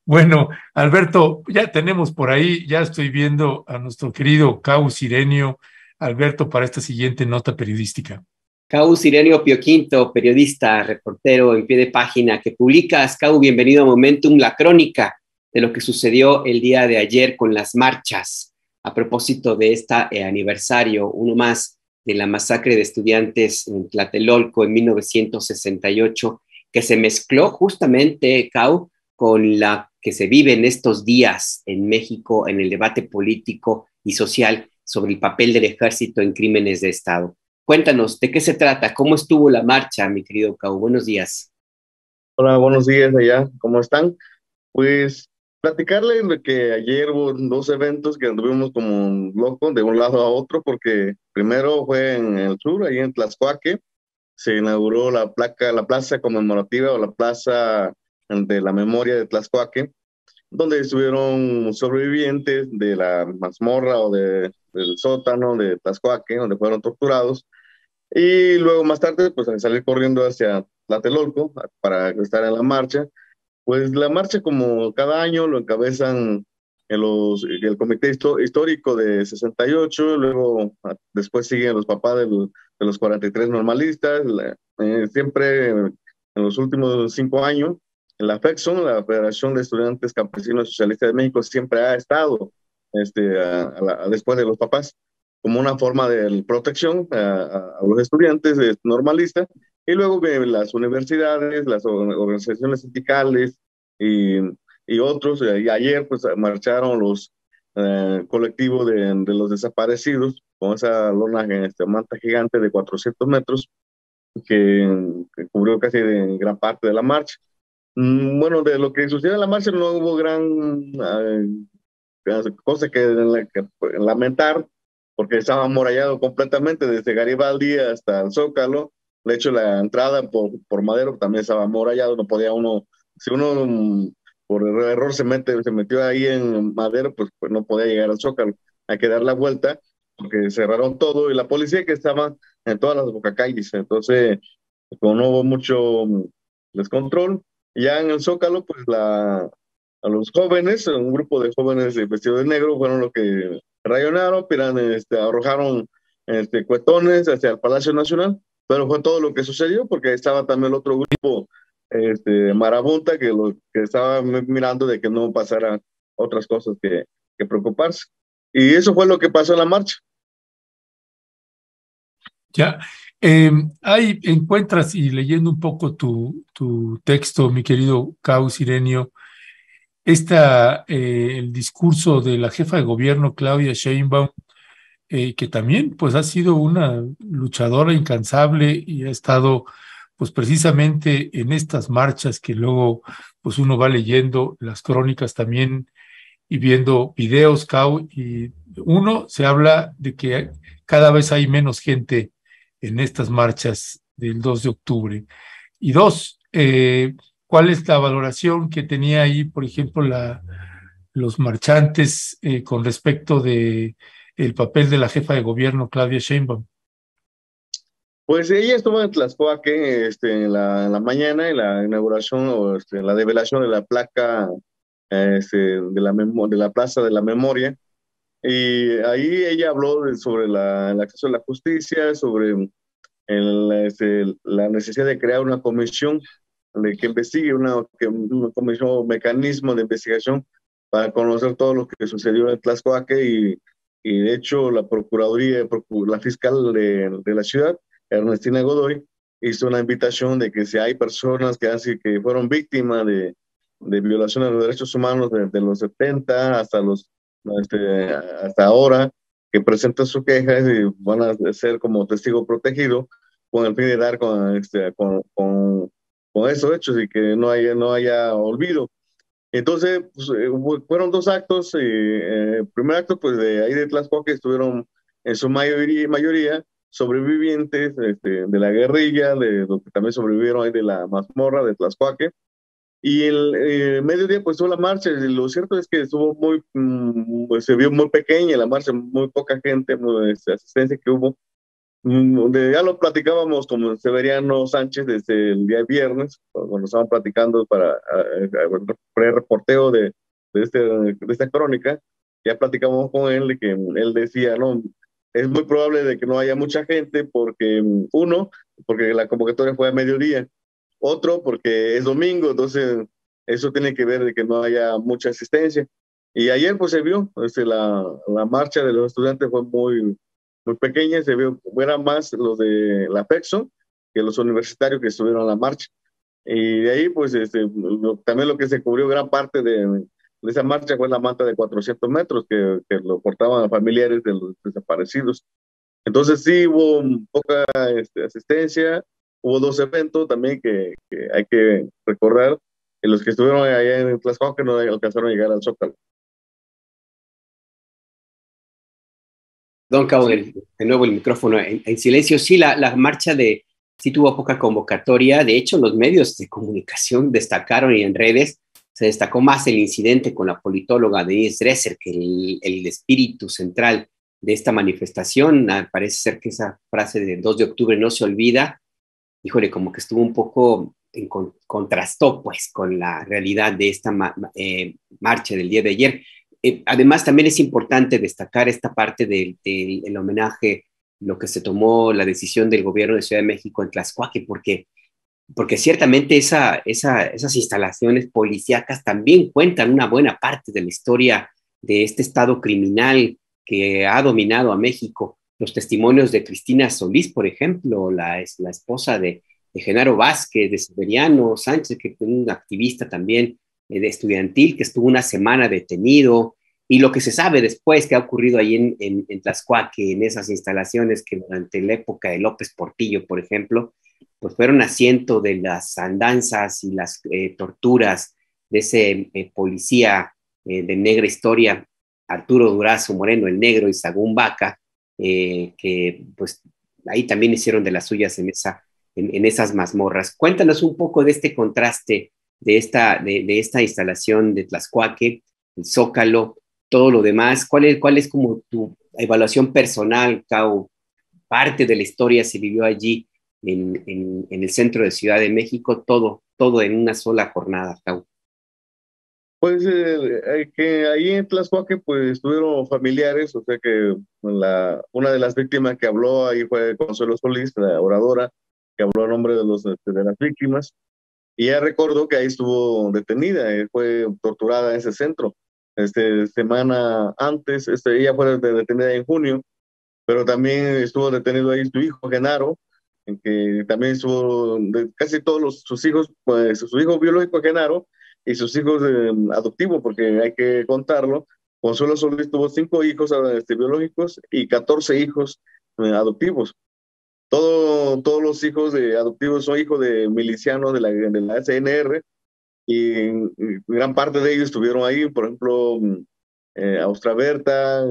Bueno, Alberto, ya tenemos por ahí, ya estoy viendo a nuestro querido Cau Sirenio, Alberto, para esta siguiente nota periodística. Cau Sirenio Pioquinto, periodista, reportero en pie de página, que publicas, Cau, bienvenido a Momentum, la crónica de lo que sucedió el día de ayer con las marchas, a propósito de este aniversario, uno más, de la masacre de estudiantes en Tlatelolco en 1968, que se mezcló justamente, Cau, con la que se vive en estos días en México en el debate político y social sobre el papel del ejército en crímenes de Estado. Cuéntanos, ¿de qué se trata? ¿Cómo estuvo la marcha, mi querido Cau? Buenos días. Hola, buenos días allá, ¿cómo están? Pues platicarles de que ayer hubo dos eventos que anduvimos como locos de un lado a otro, porque primero fue en el sur, ahí en Tlaxcuaque, se inauguró la plaza conmemorativa o la plaza de la memoria de Tlaxcuaque, donde estuvieron sobrevivientes de la mazmorra del sótano de Tlaxcuaque, donde fueron torturados. Y luego más tarde, pues al salir corriendo hacia Tlatelolco para estar en la marcha. Pues la marcha, como cada año, lo encabezan el Comité Histórico de 68, luego después siguen los papás de los 43 normalistas, siempre en los últimos 5 años, la FECSON, la Federación de Estudiantes Campesinos Socialistas de México, siempre ha estado después de los papás, como una forma de protección a los estudiantes normalistas, y luego las universidades, las organizaciones sindicales y, y otros. Y ayer pues marcharon los colectivos de los desaparecidos con esa lona, manta gigante de 400 metros que cubrió casi gran parte de la marcha. Bueno, de lo que sucedió en la marcha no hubo gran cosa que lamentar, porque estaba amurallado completamente desde Garibaldi hasta el Zócalo. De hecho, la entrada por Madero también estaba amurallado, no podía uno, si uno por error se metió ahí en Madero, pues no podía llegar al Zócalo. Hay que dar la vuelta porque cerraron todo y la policía que estaba en todas las bocacalles. Entonces, como no hubo mucho descontrol, ya en el Zócalo, pues a los jóvenes, un grupo de jóvenes vestidos de negro fueron los que rayonaron, arrojaron cuetones hacia el Palacio Nacional, pero fue todo lo que sucedió porque estaba también el otro grupo marabunta que estaba mirando de que no pasara otras cosas que preocuparse. Y eso fue lo que pasó en la marcha. Ya, ahí encuentras y leyendo un poco tu texto, mi querido Cau Sirenio, el discurso de la jefa de gobierno, Claudia Sheinbaum, que también pues ha sido una luchadora incansable y ha estado pues precisamente en estas marchas que luego pues uno va leyendo las crónicas también y viendo videos, Cau, y uno se habla de que cada vez hay menos gente en estas marchas del 2 de octubre. Y dos, ¿cuál es la valoración que tenía ahí, por ejemplo, los marchantes con respecto de el papel de la jefa de gobierno, Claudia Sheinbaum? Pues ella estuvo en Tlaxcuaque en la mañana, en la inauguración o la develación de la placa de la Plaza de la Memoria. Y ahí ella habló sobre el acceso a la justicia, sobre la necesidad de crear una comisión que investigue, una comisión o mecanismo de investigación para conocer todo lo que sucedió en Tlaxcuaque. Y de hecho la Procuraduría, la fiscal de la ciudad, Ernestina Godoy, hizo una invitación de que si hay personas que fueron víctimas de violaciones de los derechos humanos desde los 70 hasta ahora, que presenten sus quejas y van a ser como testigo protegido con el fin de dar con esos hechos y que no haya olvido. Entonces, pues, fueron dos actos. El primer acto, pues de ahí de Tlaxcuaque estuvieron en su mayoría sobrevivientes de la guerrilla, de los que también sobrevivieron ahí de la mazmorra de Tlaxcuaque. Y el mediodía, pues, estuvo la marcha. Y lo cierto es que estuvo pues, se vio muy pequeña la marcha, muy poca gente, asistencia que hubo. Ya lo platicábamos con Severiano Sánchez desde el día viernes, cuando estaban platicando para pre-reporteo de esta crónica. Ya platicamos con él de que él decía, no, es muy probable de que no haya mucha gente porque, uno, porque la convocatoria fue a mediodía, otro, porque es domingo, entonces eso tiene que ver de que no haya mucha asistencia. Y ayer pues se vio, la marcha de los estudiantes fue muy pequeña, se vio, eran más los de la PEXO que los universitarios que estuvieron en la marcha. Y de ahí, pues, también lo que se cubrió gran parte de esa marcha fue la manta de 400 metros que lo portaban familiares de los desaparecidos. Entonces sí hubo poca asistencia, hubo dos eventos también que hay que recordar, en los que estuvieron allá en Tlaxcala que no alcanzaron a llegar al Zócalo. Don Cabo, de nuevo el micrófono en silencio. Sí, la marcha sí tuvo poca convocatoria. De hecho, los medios de comunicación destacaron y en redes se destacó más el incidente con la politóloga Denise Dresser que el espíritu central de esta manifestación. Parece ser que esa frase de 2 de octubre no se olvida. Híjole, como que estuvo un poco contrastó pues con la realidad de esta marcha del día de ayer. Además, también es importante destacar esta parte del homenaje, lo que se tomó, la decisión del gobierno de Ciudad de México en Tlaxcuaque, porque ciertamente esas instalaciones policíacas también cuentan una buena parte de la historia de este estado criminal que ha dominado a México. Los testimonios de Cristina Solís, por ejemplo, la esposa de Genaro Vázquez, de Severiano Sánchez, que fue un activista también de estudiantil, que estuvo una semana detenido, y lo que se sabe después que ha ocurrido ahí en Tlaxcuaque, en esas instalaciones que durante la época de López Portillo, por ejemplo, pues fueron asiento de las andanzas y las torturas de ese policía de negra historia, Arturo Durazo Moreno, el negro, y Sagún Vaca, que pues ahí también hicieron de las suyas en esas mazmorras. Cuéntanos un poco de este contraste de esta instalación de Tlaxcuaque, el Zócalo, todo lo demás. ¿Cuál es como tu evaluación personal, Cau? Parte de la historia se vivió allí en el centro de Ciudad de México, todo en una sola jornada, Cau. Pues que ahí en Tlaxcuaque pues estuvieron familiares, o sea que una de las víctimas que habló ahí fue Consuelo Solís, la oradora, que habló a nombre de las víctimas, y ella recordó que ahí estuvo detenida, fue torturada en ese centro. Semana antes, ella fue detenida en junio, pero también estuvo detenido ahí su hijo Genaro, en que también estuvo, casi todos sus hijos, pues su hijo biológico Genaro y sus hijos adoptivos, porque hay que contarlo. Consuelo Solís tuvo 5 hijos biológicos y 14 hijos adoptivos. Todos los hijos adoptivos son hijos de milicianos de la SNR, y gran parte de ellos estuvieron ahí, por ejemplo, Austra Berta,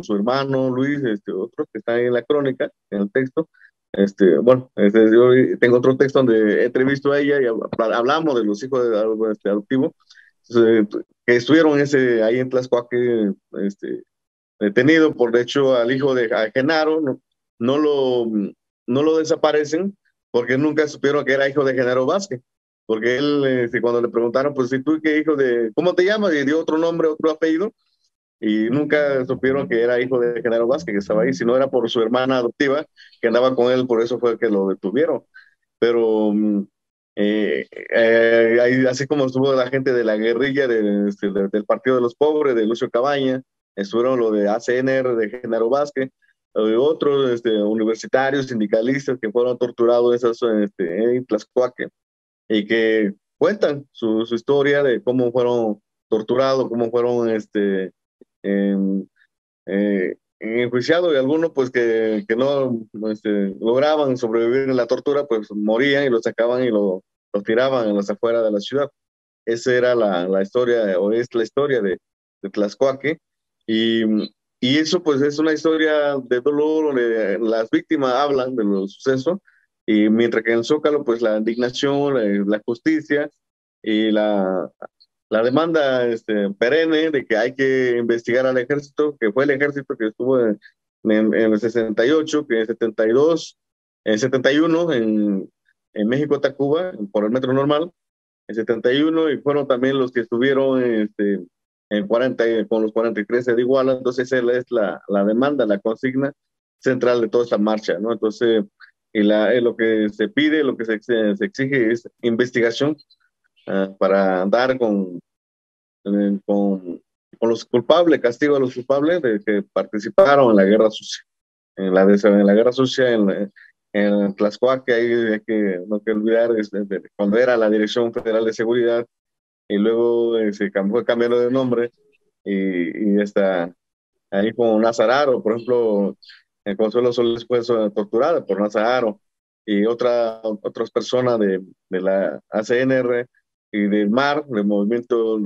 su hermano Luis, otros que están ahí en la crónica, en el texto. Bueno, yo tengo otro texto donde he entrevistado a ella y hablamos de los hijos adoptivos que estuvieron ahí en Tlaxcuaque, detenido. Por hecho, al hijo de Genaro no lo, no lo desaparecen porque nunca supieron que era hijo de Genaro Vázquez. Porque él, cuando le preguntaron, pues si tú qué hijo ¿cómo te llamas? Y dio otro nombre, otro apellido, y nunca supieron que era hijo de Genaro Vázquez, que estaba ahí, si no era por su hermana adoptiva, que andaba con él, por eso fue que lo detuvieron. Pero así como estuvo la gente de la guerrilla del Partido de los Pobres, de Lucio Cabaña, estuvieron lo de ACNR, de Genaro Vázquez, otros universitarios, sindicalistas que fueron torturados en Tlaxcuaque, y que cuentan su historia de cómo fueron torturados, cómo fueron enjuiciados, y algunos pues que no lograban sobrevivir en la tortura, pues morían y los sacaban y los tiraban en las afueras de la ciudad. Esa era la historia, o es la historia de Tlaxcuaque, y, y eso pues es una historia de dolor, donde las víctimas hablan de los sucesos, y mientras que en el Zócalo pues la indignación, la justicia y la demanda perenne de que hay que investigar al ejército, que fue el ejército que estuvo en el 68, que en el 72, en el 71 en México, Tacuba, por el metro normal, en 71, y fueron también los que estuvieron en 40, con los 43 de Iguala. Entonces esa es la demanda, la consigna central de toda esta marcha, ¿no? Entonces, lo que se pide, lo que se exige es investigación para dar con los culpables, castigo a los culpables de que participaron en la guerra sucia. En la guerra sucia en Tlaxcuaque, hay que no hay que olvidar cuando era la Dirección Federal de Seguridad, y luego fue cambiando de nombre, y está ahí con Nazararo, por ejemplo, Consuelo Solís fue torturada por Nazararo, y otras personas de la ACNR y del MAR, del Movimiento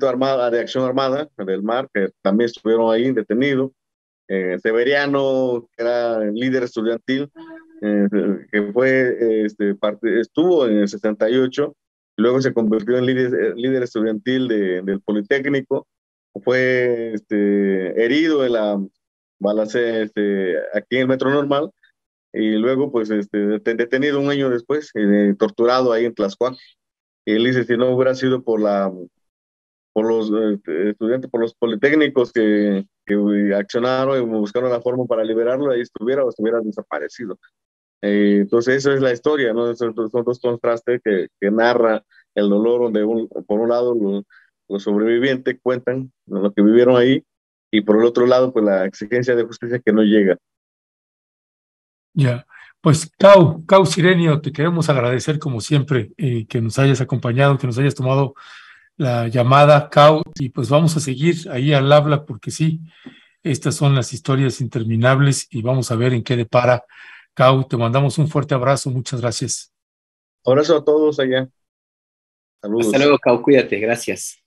Armada, de Acción Armada del MAR, que también estuvieron ahí detenidos. Severiano, que era el líder estudiantil, que estuvo en el 68, luego se convirtió en líder estudiantil del Politécnico, fue herido en la balacera aquí en el Metro Normal, y luego pues detenido un año después, torturado ahí en Tlaxcuaque. Y él dice, si no hubiera sido por los estudiantes, por los politécnicos que accionaron y buscaron la forma para liberarlo, ahí estuviera desaparecido. Entonces esa es la historia, ¿no? Son dos contrastes que narra el dolor, donde por un lado los sobrevivientes cuentan lo que vivieron ahí, y por el otro lado pues la exigencia de justicia que no llega. Ya, pues Cau Cirenio, te queremos agradecer como siempre que nos hayas acompañado, que nos hayas tomado la llamada, Cau, y pues vamos a seguir ahí al habla porque sí, estas son las historias interminables y vamos a ver en qué depara. Cau, te mandamos un fuerte abrazo, muchas gracias. Abrazo a todos allá. Saludos. Hasta luego, Cau, cuídate, gracias.